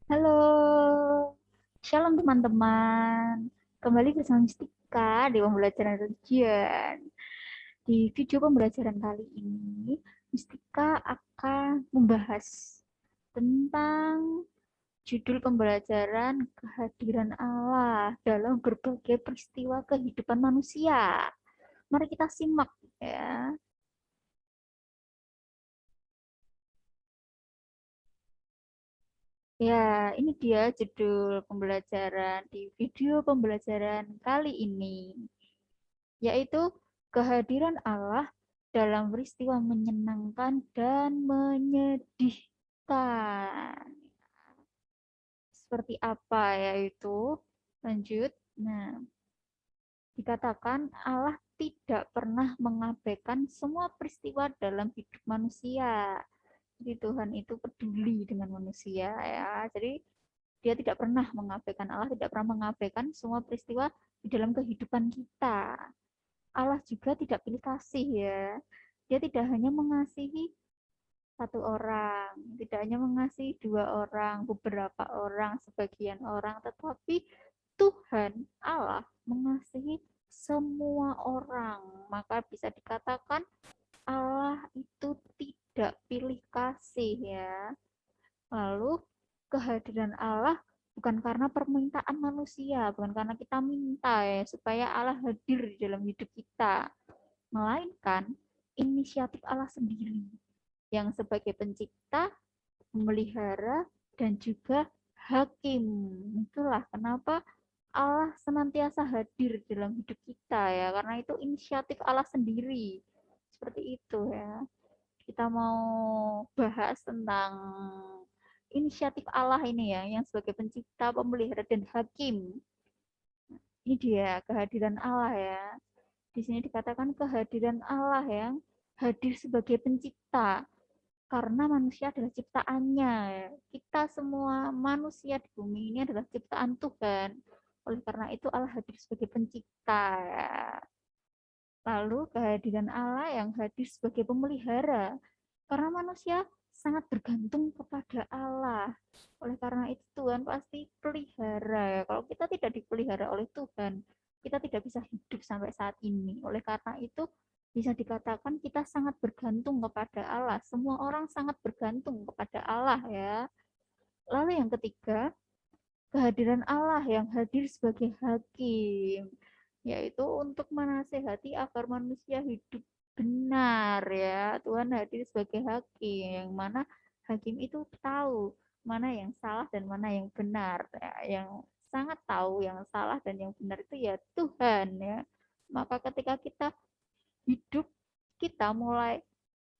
Halo, shalom teman-teman. Kembali bersama Mistika di pembelajaran religion. Di video pembelajaran kali ini, Mistika akan membahas tentang judul pembelajaran kehadiran Allah dalam berbagai peristiwa kehidupan manusia. Mari kita simak ya. Ya, ini dia judul pembelajaran di video pembelajaran kali ini, yaitu kehadiran Allah dalam peristiwa menyenangkan dan menyedihkan. Seperti apa yaitu? Lanjut. Nah, dikatakan Allah tidak pernah mengabaikan semua peristiwa dalam hidup manusia. Jadi Tuhan itu peduli dengan manusia ya. Jadi dia tidak pernah mengabaikan, Allah tidak pernah mengabaikan semua peristiwa di dalam kehidupan kita. Allah juga tidak pilih kasih ya. Dia tidak hanya mengasihi satu orang, tidak hanya mengasihi dua orang, beberapa orang, sebagian orang, tetapi Tuhan Allah mengasihi semua orang. Maka bisa dikatakan Allah itu tidak pilih kasih ya. Lalu kehadiran Allah bukan karena permintaan manusia, bukan karena kita minta ya supaya Allah hadir di dalam hidup kita, melainkan inisiatif Allah sendiri yang sebagai pencipta, memelihara, dan juga hakim. Itulah kenapa Allah senantiasa hadir dalam hidup kita ya, karena itu inisiatif Allah sendiri. Seperti itu ya. Kita mau bahas tentang inisiatif Allah ini ya, yang sebagai pencipta, pemelihara, dan hakim. Ini dia kehadiran Allah ya. Di sini dikatakan kehadiran Allah yang hadir sebagai pencipta, karena manusia adalah ciptaannya. Kita semua manusia di bumi ini adalah ciptaan Tuhan. Oleh karena itu Allah hadir sebagai pencipta. Lalu kehadiran Allah yang hadir sebagai pemelihara. Karena manusia sangat bergantung kepada Allah. Oleh karena itu Tuhan pasti pelihara ya. Kalau kita tidak dipelihara oleh Tuhan, kita tidak bisa hidup sampai saat ini. Oleh karena itu bisa dikatakan kita sangat bergantung kepada Allah. Semua orang sangat bergantung kepada Allah ya. Lalu yang ketiga, kehadiran Allah yang hadir sebagai hakim, yaitu untuk menasehati agar manusia hidup benar ya. Tuhan hadir sebagai hakim, yang mana hakim itu tahu mana yang salah dan mana yang benar ya. Yang sangat tahu yang salah dan yang benar itu ya Tuhan ya. Maka ketika kita hidup, kita mulai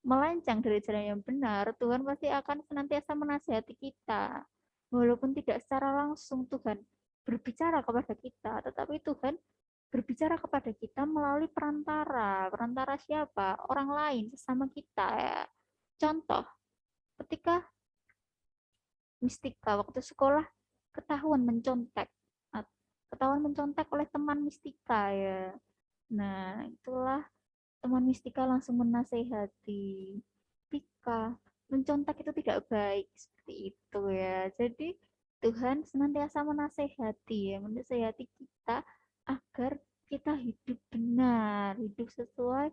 melenceng dari jalan yang benar, Tuhan pasti akan senantiasa menasihati kita. Walaupun tidak secara langsung Tuhan berbicara kepada kita, tetapi Tuhan berbicara kepada kita melalui perantara. Perantara siapa? Orang lain, sesama kita ya. Contoh, ketika Mistika waktu sekolah ketahuan mencontek. Ketahuan mencontek oleh teman Mistika ya. Nah, itulah teman Mistika langsung menasehati, Pika, mencontek itu tidak baik, seperti itu ya. Jadi Tuhan senantiasa menasehati ya, menasehati kita agar kita hidup benar, hidup sesuai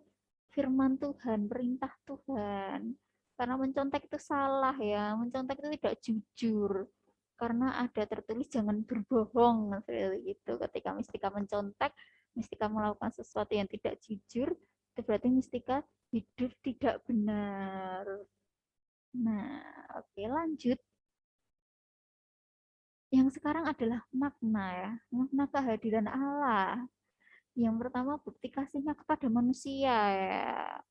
firman Tuhan, perintah Tuhan. Karena mencontek itu salah ya, mencontek itu tidak jujur. Karena ada tertulis jangan berbohong seperti itu. Ketika Mistika mencontek, Mistika melakukan sesuatu yang tidak jujur, itu berarti Mistika hidup tidak benar. Nah, oke lanjut. Yang sekarang adalah makna ya, makna kehadiran Allah. Yang pertama bukti kasihnya kepada manusia ya.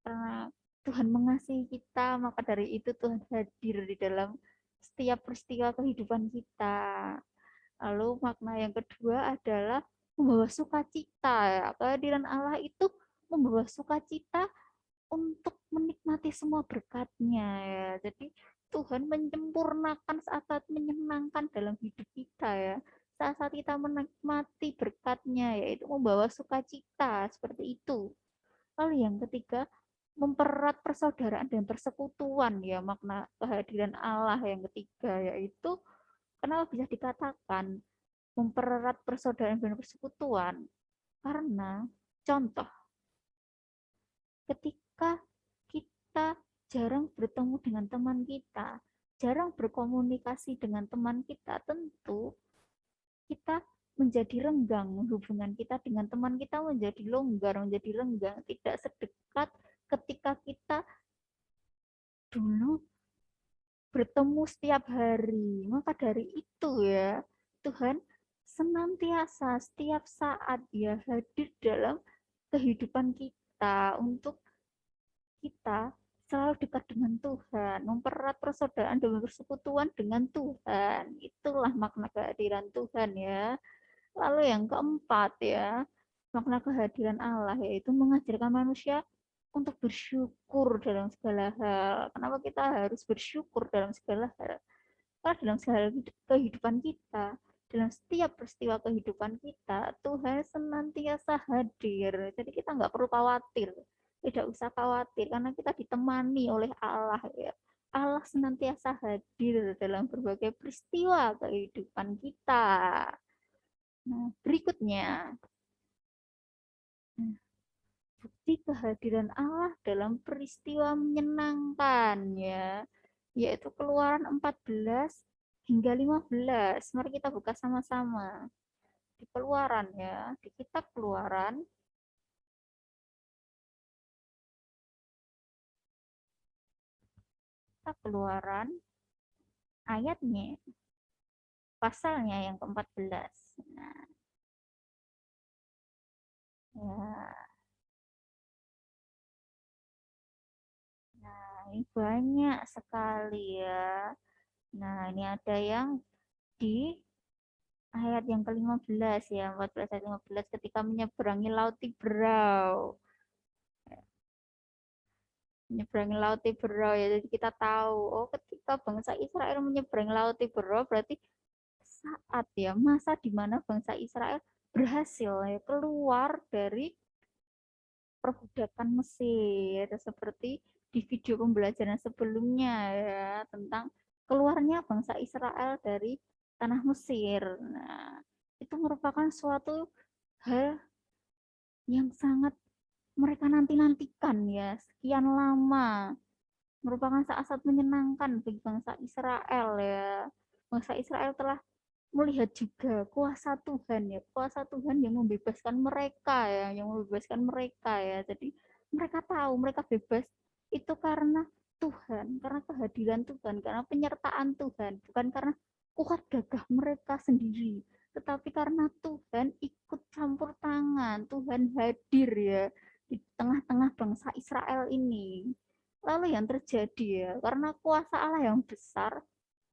Karena Tuhan mengasihi kita, maka dari itu Tuhan hadir di dalam setiap peristiwa kehidupan kita. Lalu makna yang kedua adalah membawa sukacita ya. Kehadiran Allah itu membawa sukacita untuk menikmati semua berkat-Nya ya. Jadi Tuhan menyempurnakan saat-saat menyenangkan dalam hidup kita ya. Saat-saat kita menikmati berkat-Nya yaitu membawa sukacita seperti itu. Lalu yang ketiga, mempererat persaudaraan dan persekutuan ya, makna kehadiran Allah yang ketiga yaitu Kenapa bisa dikatakan mempererat persaudaraan dan persekutuan? Karena contoh, ketika kita jarang bertemu dengan teman kita, jarang berkomunikasi dengan teman kita, tentu kita menjadi renggang, hubungan kita dengan teman kita menjadi longgar, menjadi renggang, tidak sedekat ketika kita dulu bertemu setiap hari. Maka dari itu ya, Tuhan senantiasa setiap saat ya hadir dalam kehidupan kita untuk kita selalu dekat dengan Tuhan, mempererat persaudaraan dan persekutuan dengan Tuhan. Itulah makna kehadiran Tuhan ya. Lalu yang keempat ya, makna kehadiran Allah yaitu mengajarkan manusia untuk bersyukur dalam segala hal. Kenapa kita harus bersyukur dalam segala hal? Karena dalam segala kehidupan kita, dalam setiap peristiwa kehidupan kita, Tuhan senantiasa hadir. Jadi kita nggak perlu khawatir, tidak usah khawatir karena kita ditemani oleh Allah ya. Allah senantiasa hadir dalam berbagai peristiwa kehidupan kita. Nah, berikutnya, bukti kehadiran Allah dalam peristiwa menyenangkan ya, yaitu Keluaran 14 hingga 15. Mari kita buka sama-sama. Di Keluaran ya, di kitab Keluaran, kitab Keluaran ayatnya, pasalnya yang ke-14. Nah, ya, nah ini banyak sekali ya. Nah, ini ada yang di ayat yang ke-15 ya, 14 ayat 15 ketika menyeberangi laut Tiberau. Menyeberangi laut Tiberau ya, jadi kita tahu, oh ketika bangsa Israel menyeberangi laut Tiberau berarti saat ya, masa di mana bangsa Israel berhasil ya keluar dari perbudakan Mesir, seperti di video pembelajaran sebelumnya ya, tentang keluarnya bangsa Israel dari tanah Mesir. Nah, itu merupakan suatu hal yang sangat mereka nanti-nantikan ya, sekian lama. Merupakan saat-saat menyenangkan bagi bangsa Israel ya. Bangsa Israel telah melihat juga kuasa Tuhan ya, kuasa Tuhan yang membebaskan mereka ya, yang membebaskan mereka ya. Jadi mereka tahu mereka bebas itu karena Tuhan, karena kehadiran Tuhan, karena penyertaan Tuhan, bukan karena kuat gagah mereka sendiri, tetapi karena Tuhan ikut campur tangan, Tuhan hadir ya di tengah-tengah bangsa Israel ini. Lalu yang terjadi ya, karena kuasa Allah yang besar,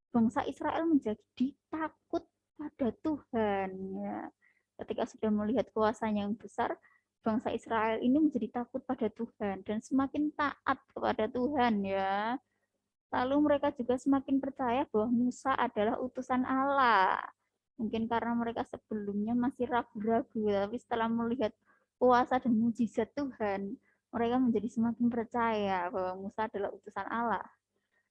bangsa Israel menjadi takut pada Tuhan ya. Ketika sudah melihat kuasanya yang besar, bangsa Israel ini menjadi takut pada Tuhan dan semakin taat kepada Tuhan ya. Lalu mereka juga semakin percaya bahwa Musa adalah utusan Allah. Mungkin karena mereka sebelumnya masih ragu-ragu, tapi setelah melihat kuasa dan mujizat Tuhan, mereka menjadi semakin percaya bahwa Musa adalah utusan Allah.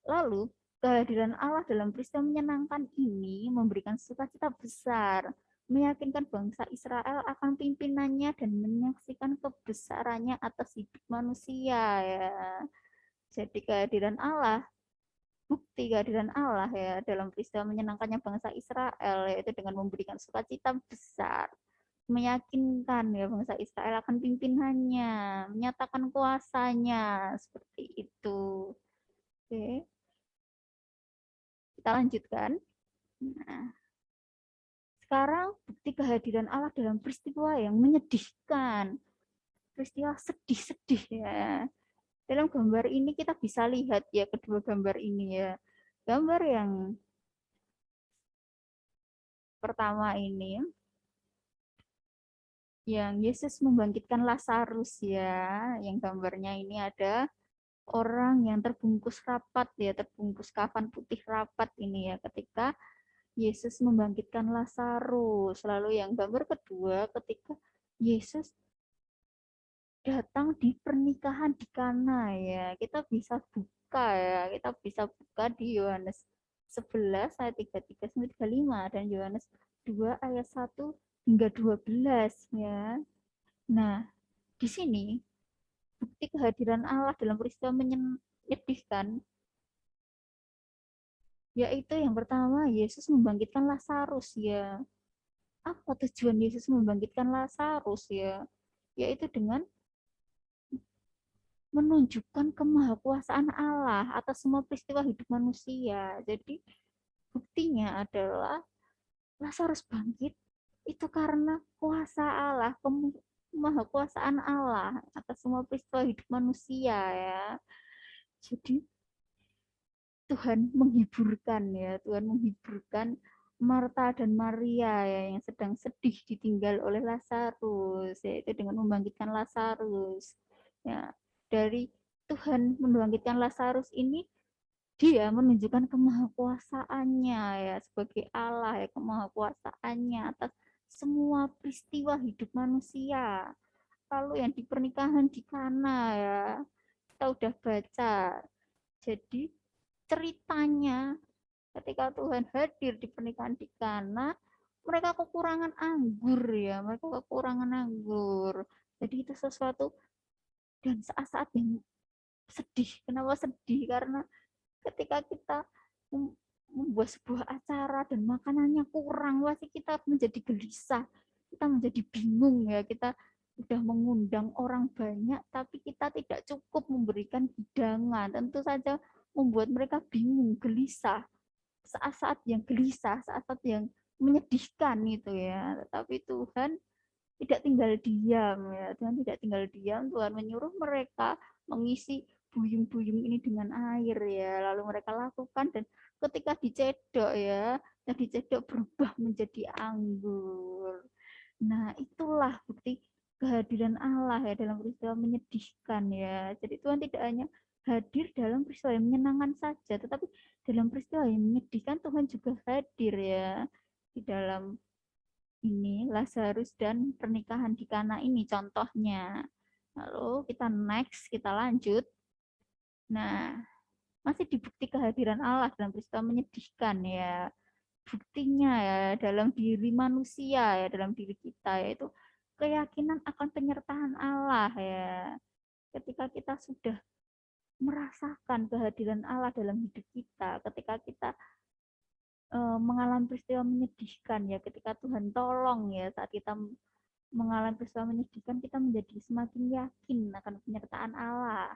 Lalu, kehadiran Allah dalam peristiwa menyenangkan ini memberikan sukacita besar, meyakinkan bangsa Israel akan pimpinannya dan menyaksikan kebesarannya atas hidup manusia ya. Jadi kehadiran Allah, bukti kehadiran Allah ya dalam peristiwa menyenangkannya bangsa Israel yaitu dengan memberikan sukacita besar, meyakinkan ya bangsa Israel akan pimpinannya, menyatakan kuasanya seperti itu. Oke, kita lanjutkan. Nah, sekarang bukti kehadiran Allah dalam peristiwa yang menyedihkan, peristiwa sedih-sedih ya. Dalam gambar ini kita bisa lihat ya kedua gambar ini ya. Gambar yang pertama ini yang Yesus membangkitkan Lazarus ya, yang gambarnya ini ada orang yang terbungkus rapat ya, terbungkus kafan putih rapat ini ya ketika Yesus membangkitkan Lazarus. Lalu yang gambar kedua ketika Yesus datang di pernikahan di Kana ya. Kita bisa buka ya, kita bisa buka di Yohanes 11 ayat 33 sampai 35 dan Yohanes 2 ayat 1 hingga 12 ya. Nah, di sini bukti kehadiran Allah dalam peristiwa menyedihkan yaitu yang pertama Yesus membangkitkan Lazarus ya. Apa tujuan Yesus membangkitkan Lazarus ya? Yaitu dengan menunjukkan kemahakuasaan Allah atas semua peristiwa hidup manusia. Jadi buktinya adalah Lazarus bangkit itu karena kuasa Allah, kemahakuasaan Allah atas semua peristiwa hidup manusia ya. Jadi Tuhan menghiburkan ya, Tuhan menghiburkan Marta dan Maria ya yang sedang sedih ditinggal oleh Lazarus, yaitu dengan membangkitkan Lazarus. Ya, dari Tuhan membangkitkan Lazarus ini dia menunjukkan kemahakuasaannya ya sebagai Allah ya, kemahakuasaannya atas semua peristiwa hidup manusia. Lalu yang di pernikahan di Kana ya, kita udah baca. Jadi ceritanya ketika Tuhan hadir di pernikahan di Kana, mereka kekurangan anggur ya, mereka kekurangan anggur. Jadi itu sesuatu dan saat-saat yang sedih. Kenapa sedih? Karena ketika kita membuat sebuah acara dan makanannya kurang, pasti kita menjadi gelisah, kita menjadi bingung ya, kita sudah mengundang orang banyak tapi kita tidak cukup memberikan hidangan, tentu saja membuat mereka bingung, gelisah, saat-saat yang gelisah, saat-saat yang menyedihkan itu ya. Tetapi Tuhan tidak tinggal diam ya, Tuhan tidak tinggal diam, Tuhan menyuruh mereka mengisi buyung-buyung ini dengan air ya, lalu mereka lakukan dan ketika dicedok ya, yang dicedok berubah menjadi anggur. Nah itulah bukti kehadiran Allah ya dalam peristiwa menyedihkan ya. Jadi Tuhan tidak hanya hadir dalam peristiwa yang menyenangkan saja, tetapi dalam peristiwa yang menyedihkan Tuhan juga hadir ya di dalam ini Lazarus dan pernikahan di Kana ini contohnya. Lalu kita next, kita lanjut. Nah, masih dibukti kehadiran Allah dalam peristiwa menyedihkan ya. Buktinya ya dalam diri manusia ya, dalam diri kita yaitu keyakinan akan penyertaan Allah ya. Ketika kita sudah merasakan kehadiran Allah dalam hidup kita, ketika kita mengalami peristiwa menyedihkan ya, ketika Tuhan tolong ya saat kita mengalami peristiwa menyedihkan, kita menjadi semakin yakin akan penyertaan Allah.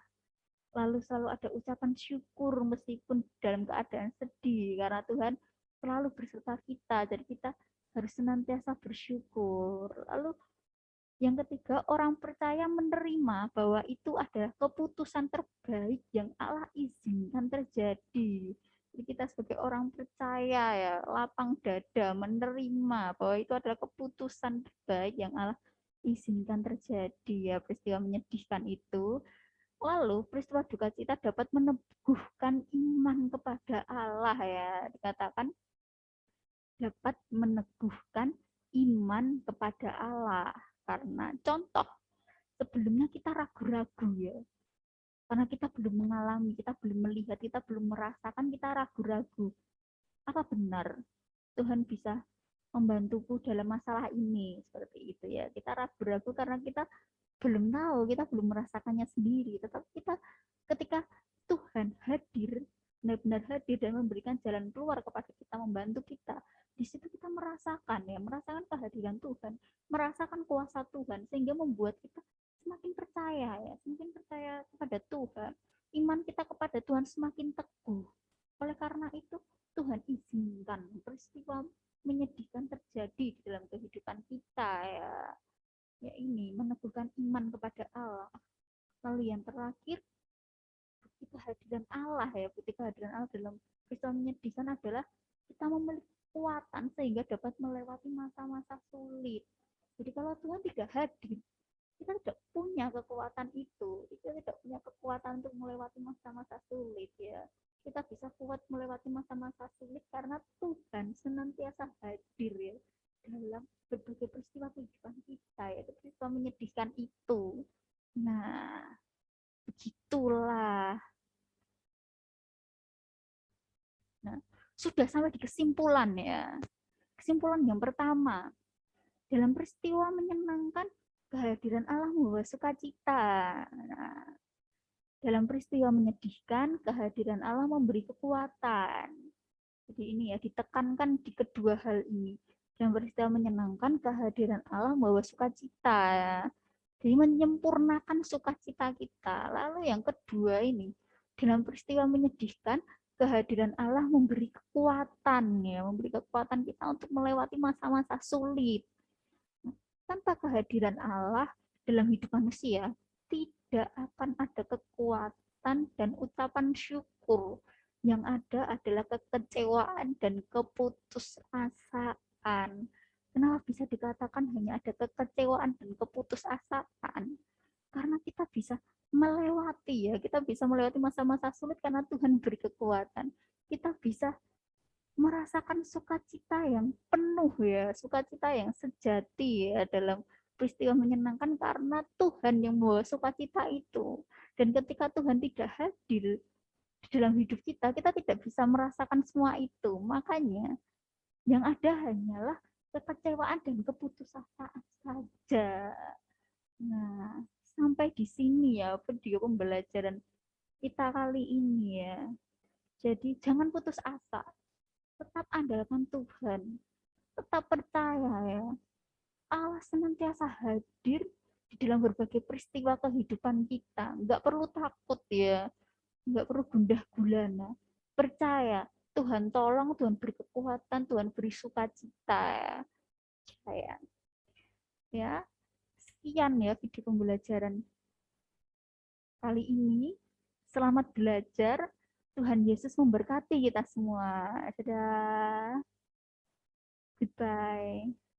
Lalu selalu ada ucapan syukur meskipun dalam keadaan sedih, karena Tuhan selalu berserta kita, jadi kita harus senantiasa bersyukur. Lalu yang ketiga, orang percaya menerima bahwa itu adalah keputusan terbaik yang Allah izinkan terjadi. Jadi kita sebagai orang percaya ya, lapang dada menerima bahwa itu adalah keputusan terbaik yang Allah izinkan terjadi ya, peristiwa menyedihkan itu. Lalu peristiwa duka cita dapat meneguhkan iman kepada Allah ya, dikatakan dapat meneguhkan iman kepada Allah. Karena contoh, sebelumnya kita ragu-ragu ya. Karena kita belum mengalami, kita belum melihat, kita belum merasakan, kita ragu-ragu. Apa benar Tuhan bisa membantuku dalam masalah ini? Seperti itu ya. Kita ragu-ragu karena kita belum tahu, kita belum merasakannya sendiri. Tetapi kita ketika Tuhan hadir, benar-benar hadir dan memberikan jalan keluar kepada kita, membantu kita, di situ kita merasakan ya, merasakan kehadiran Tuhan, merasakan kuasa Tuhan, sehingga membuat kita semakin percaya ya, semakin percaya kepada Tuhan. Iman kita kepada Tuhan semakin teguh. Oleh karena itu, Tuhan izinkan peristiwa menyedihkan terjadi di dalam kehidupan kita ya. Ya ini meneguhkan iman kepada Allah. Lalu yang terakhir, bukti kehadiran Allah ya, bukti kehadiran Allah dalam peristiwa menyedihkan adalah kita memiliki kekuatan sehingga dapat melewati masa-masa sulit. Jadi kalau Tuhan tidak hadir, kita tidak punya kekuatan itu, kita tidak punya kekuatan untuk melewati masa-masa sulit ya. Kita bisa kuat melewati masa-masa sulit karena Tuhan senantiasa hadir ya dalam berbagai peristiwa kehidupan kita, yaitu peristiwa menyedihkan itu. Nah, begitulah. Nah, sudah sampai di kesimpulan ya. Kesimpulan yang pertama, dalam peristiwa menyenangkan, kehadiran Allah membawa sukacita. Nah, dalam peristiwa menyedihkan, kehadiran Allah memberi kekuatan. Jadi ini ya, ditekankan di kedua hal ini. Dalam peristiwa menyenangkan, kehadiran Allah membawa sukacita. Jadi menyempurnakan sukacita kita. Lalu yang kedua ini, dalam peristiwa menyedihkan, kehadiran Allah memberi kekuatan ya, memberi kekuatan kita untuk melewati masa-masa sulit. Tanpa kehadiran Allah dalam hidup manusia, tidak akan ada kekuatan dan ucapan syukur. Yang ada adalah kekecewaan dan keputusasaan. Kenapa bisa dikatakan hanya ada kekecewaan dan keputusasaan? Karena kita bisa melewati ya, kita bisa melewati masa-masa sulit karena Tuhan beri kekuatan. Kita bisa merasakan sukacita yang penuh ya, sukacita yang sejati ya dalam peristiwa menyenangkan karena Tuhan yang membawa sukacita itu. Dan ketika Tuhan tidak hadir di dalam hidup kita, kita tidak bisa merasakan semua itu. Makanya yang ada hanyalah kekecewaan dan keputusasaan saja. Nah, sampai di sini ya video pembelajaran kita kali ini ya. Jadi jangan putus asa, tetap andalkan Tuhan, tetap percaya ya. Allah senantiasa hadir di dalam berbagai peristiwa kehidupan kita. Nggak perlu takut ya, nggak perlu gundah gulana. Percaya, Tuhan tolong, Tuhan beri kekuatan, Tuhan beri sukacita ya. Saya ya, sekian ya video pembelajaran kali ini. Selamat belajar. Tuhan Yesus memberkati kita semua. Dadah. Goodbye.